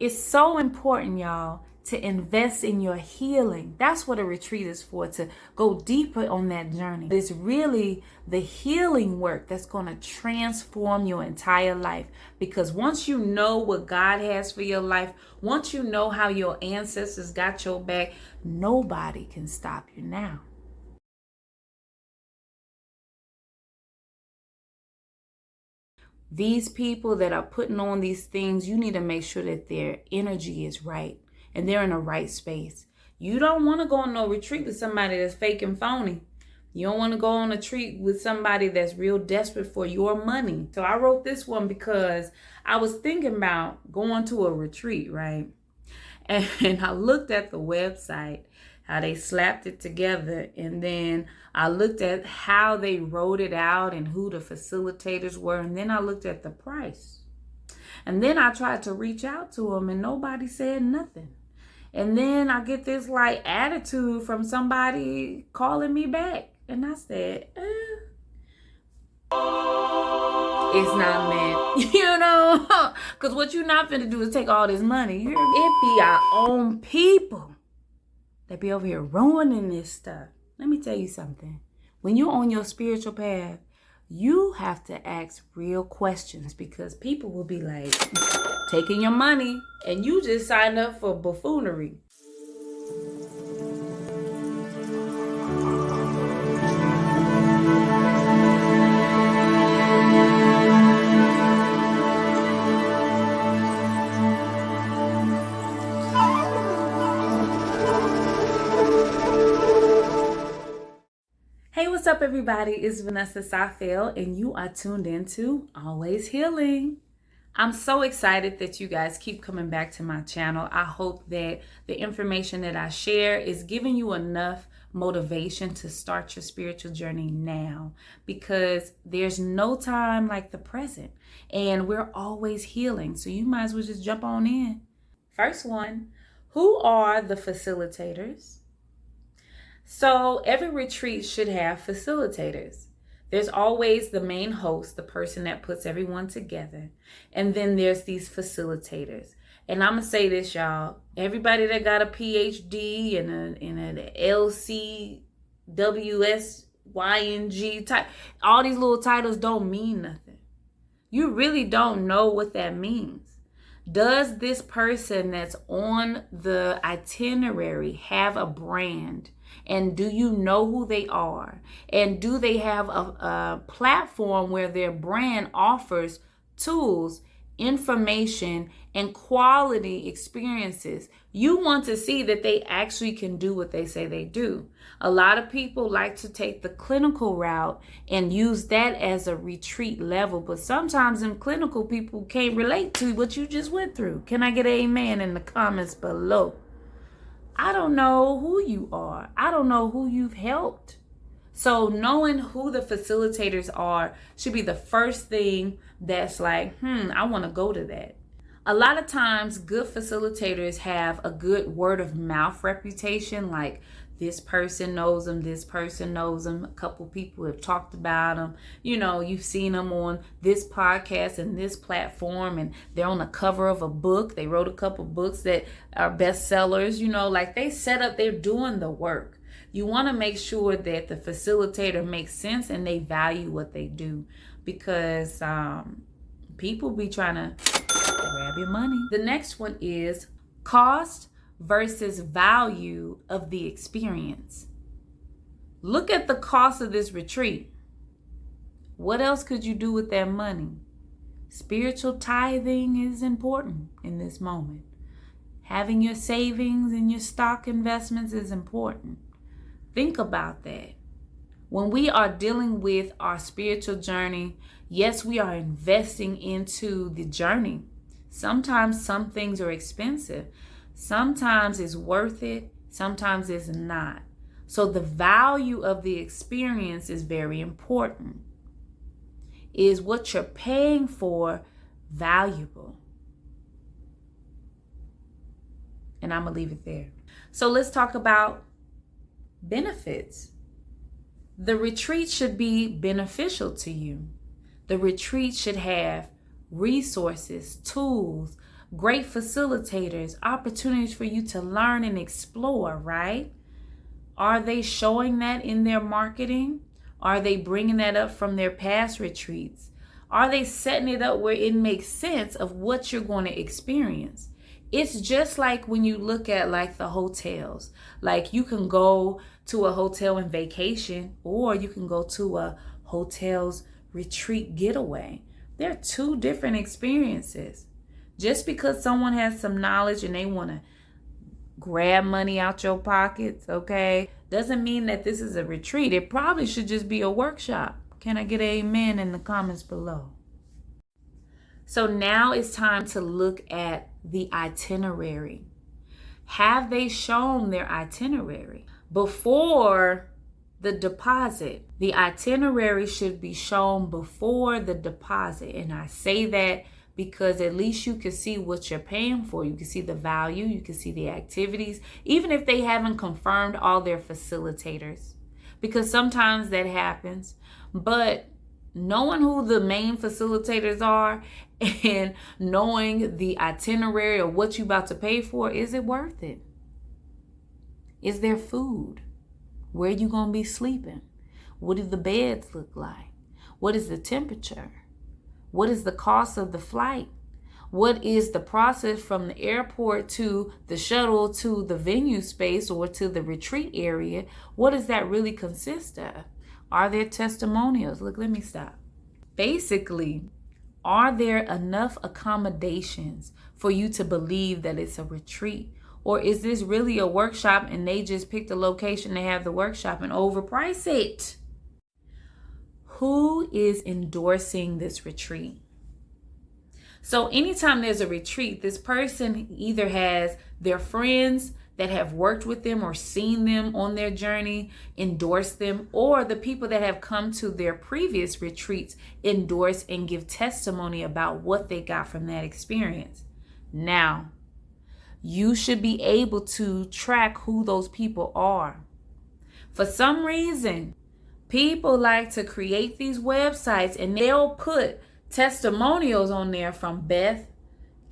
It's so important, y'all, to invest in your healing. That's what a retreat is for, to go deeper on that journey. It's really the healing work that's going to transform your entire life. Because once you know what God has for your life, once you know how your ancestors got your back, nobody can stop you now. These people that are putting on these things, you need to make sure that their energy is right and they're in the right space. You don't want to go on no retreat with somebody that's fake and phony. You don't want to go on a retreat with somebody that's real desperate for your money. So I wrote this one because I was thinking about going to a retreat, right? And I looked at the website, how they slapped it together, and then I looked at how they wrote it out and who the facilitators were, and then I looked at the price. And then I tried to reach out to them and nobody said nothing. And then I get this like attitude from somebody calling me back. And I said, it's not meant, you know, because what you're not finna do is take all this money. It be our own people that be over here ruining this stuff. Let me tell you something. When you're on your spiritual path, you have to ask real questions, because people will be like taking your money and you just signed up for buffoonery. Hey, what's up, everybody? It's Vanessa Safel, and you are tuned into Always Healing. I'm so excited that you guys keep coming back to my channel. I hope that the information that I share is giving you enough motivation to start your spiritual journey now, because there's no time like the present, and we're always healing. So you might as well just jump on in. First one, who are the facilitators? So every retreat should have facilitators. There's always the main host, the person that puts everyone together. And then there's these facilitators. And I'm going to say this, y'all. Everybody that got a PhD and an LCWSYNG type, all these little titles don't mean nothing. You really don't know what that means. Does this person that's on the itinerary have a brand? And do you know who they are? And do they have a platform where their brand offers tools, information, and quality experiences? You want to see that they actually can do what they say they do. A lot of people like to take the clinical route and use that as a retreat level, but sometimes them clinical people can't relate to what you just went through. Can I get an amen in the comments below? I don't know who you are. I don't know who you've helped. So knowing who the facilitators are should be the first thing that's like, I want to go to that. A lot of times, good facilitators have a good word of mouth reputation, like this person knows them, this person knows them. A couple people have talked about them. You know, you've seen them on this podcast and this platform, and they're on the cover of a book. They wrote a couple books that are bestsellers, you know, like they set up, they're doing the work. You want to make sure that the facilitator makes sense and they value what they do, because people be trying to grab your money. The next one is cost versus value of the experience. Look at the cost of this retreat. What else could you do with that money? Spiritual tithing is important in this moment. Having your savings and your stock investments is important. Think about that. When we are dealing with our spiritual journey, yes, we are investing into the journey. Sometimes some things are expensive. Sometimes it's worth it. Sometimes it's not. So the value of the experience is very important. Is what you're paying for valuable? And I'm going to leave it there. So let's talk about benefits. The retreat should be beneficial to you. The retreat should have resources, tools, great facilitators, opportunities for you to learn and explore, right? Are they showing that in their marketing? Are they bringing that up from their past retreats? Are they setting it up where it makes sense of what you're going to experience? It's just like when you look at like the hotels. Like you can go to a hotel and vacation, or you can go to a hotel's retreat getaway. They're two different experiences. Just because someone has some knowledge and they want to grab money out your pockets, okay, doesn't mean that this is a retreat. It probably should just be a workshop. Can I get an amen in the comments below? So now it's time to look at the itinerary. Have they shown their itinerary before the deposit? The itinerary should be shown before the deposit. And I say that because at least you can see what you're paying for. You can see the value, you can see the activities, even if they haven't confirmed all their facilitators, because sometimes that happens. But knowing who the main facilitators are and knowing the itinerary of what you're about to pay for, is it worth it? Is there food? Where are you going to be sleeping? What do the beds look like? What is the temperature? What is the cost of the flight? What is the process from the airport to the shuttle to the venue space or to the retreat area? What does that really consist of? Are there testimonials? Look, let me stop. Basically, are there enough accommodations for you to believe that it's a retreat? Or is this really a workshop and they just picked a location to have the workshop and overprice it? Who is endorsing this retreat? So anytime there's a retreat, this person either has their friends that have worked with them or seen them on their journey endorse them, or the people that have come to their previous retreats endorse and give testimony about what they got from that experience. Now, you should be able to track who those people are. For some reason, people like to create these websites and they'll put testimonials on there from Beth,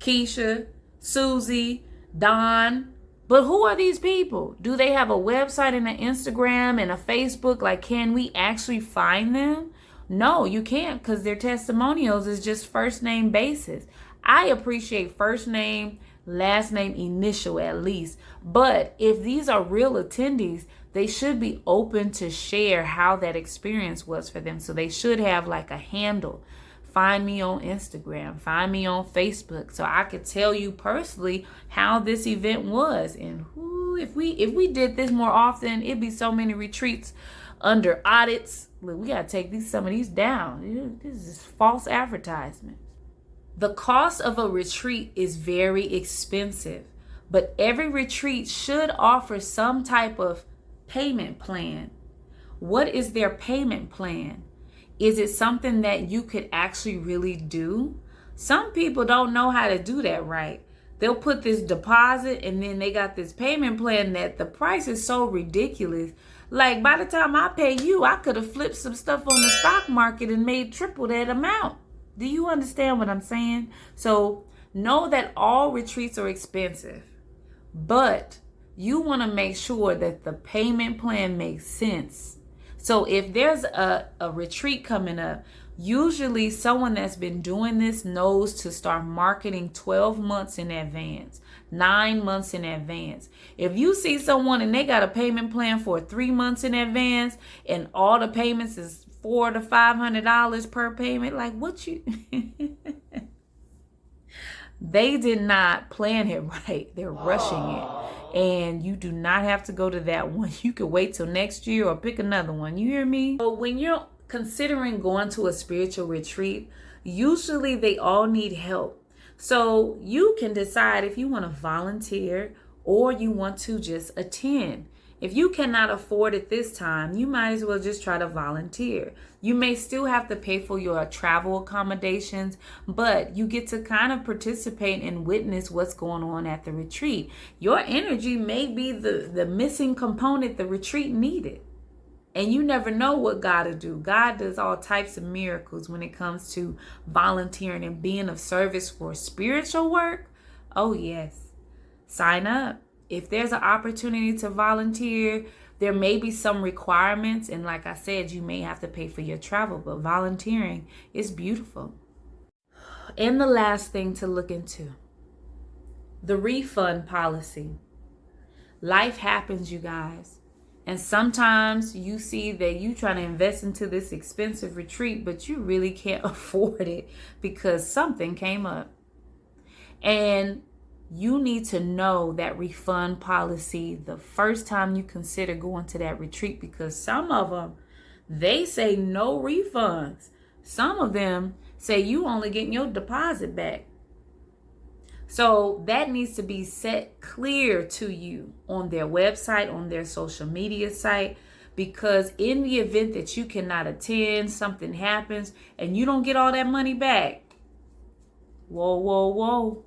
Keisha, Susie, Don. But who are these people? Do they have a website and an Instagram and a Facebook? Like, can we actually find them? No, you can't, because their testimonials is just first name basis. I appreciate first name, last name, initial at least. But if these are real attendees, they should be open to share how that experience was for them. So they should have like a handle. Find me on Instagram, find me on Facebook, so I could tell you personally how this event was. And if we did this more often, it'd be so many retreats under audits. Look, we gotta take some of these down. This is false advertisement. The cost of a retreat is very expensive, but every retreat should offer some type of payment plan. What is their payment plan? Is it something that you could actually really do? Some people don't know how to do that right. They'll put this deposit and then they got this payment plan that the price is so ridiculous. Like, by the time I pay you, I could have flipped some stuff on the stock market and made triple that amount. Do you understand what I'm saying? So know that all retreats are expensive, but you want to make sure that the payment plan makes sense. So if there's a retreat coming up, usually someone that's been doing this knows to start marketing 12 months in advance, 9 months in advance. If you see someone and they got a payment plan for 3 months in advance and all the payments is $400 to $500 per payment, like what you... They did not plan it right. They're rushing it. And you do not have to go to that one. You can wait till next year or pick another one. You hear me? So when you're considering going to a spiritual retreat, usually they all need help. So you can decide if you want to volunteer or you want to just attend. If you cannot afford it this time, you might as well just try to volunteer. You may still have to pay for your travel accommodations, but you get to kind of participate and witness what's going on at the retreat. Your energy may be the missing component the retreat needed. And you never know what God will do. God does all types of miracles when it comes to volunteering and being of service for spiritual work. Oh, yes. Sign up. If there's an opportunity to volunteer, there may be some requirements. And like I said, you may have to pay for your travel, but volunteering is beautiful. And the last thing to look into, the refund policy. Life happens, you guys. And sometimes you see that you trying to invest into this expensive retreat, but you really can't afford it because something came up. And you need to know that refund policy the first time you consider going to that retreat, because some of them, they say no refunds. Some of them say you only getting your deposit back. So that needs to be set clear to you on their website, on their social media site, because in the event that you cannot attend, something happens, and you don't get all that money back. Whoa, whoa, whoa.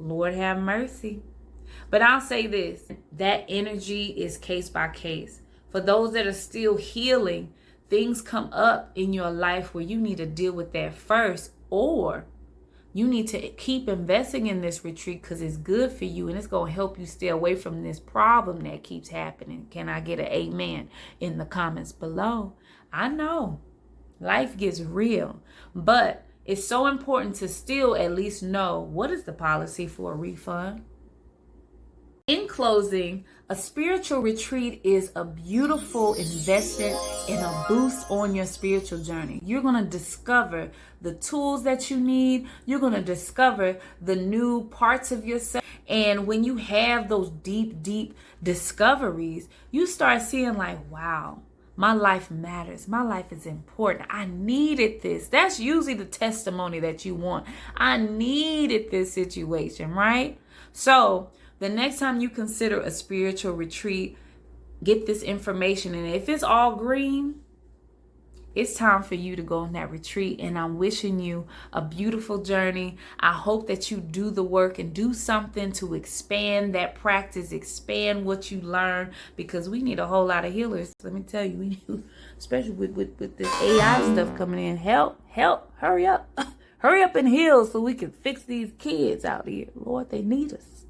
Lord have mercy. But I'll say this, that energy is case by case. For those that are still healing, things come up in your life where you need to deal with that first, or you need to keep investing in this retreat because it's good for you and it's going to help you stay away from this problem that keeps happening. Can I get an amen in the comments below? I know life gets real, but it's so important to still at least know what is the policy for a refund. In closing, a spiritual retreat is a beautiful investment and a boost on your spiritual journey. You're going to discover the tools that you need. You're going to discover the new parts of yourself. And when you have those deep, deep discoveries, you start seeing like, wow, my life matters. My life is important. I needed this. That's usually the testimony that you want. I needed this situation, right? So the next time you consider a spiritual retreat, get this information. And if it's all green, it's time for you to go on that retreat. And I'm wishing you a beautiful journey. I hope that you do the work and do something to expand that practice, expand what you learn, because we need a whole lot of healers. Let me tell you, we need, especially with this AI stuff coming in. Help, hurry up. Hurry up and heal so we can fix these kids out here. Lord, they need us.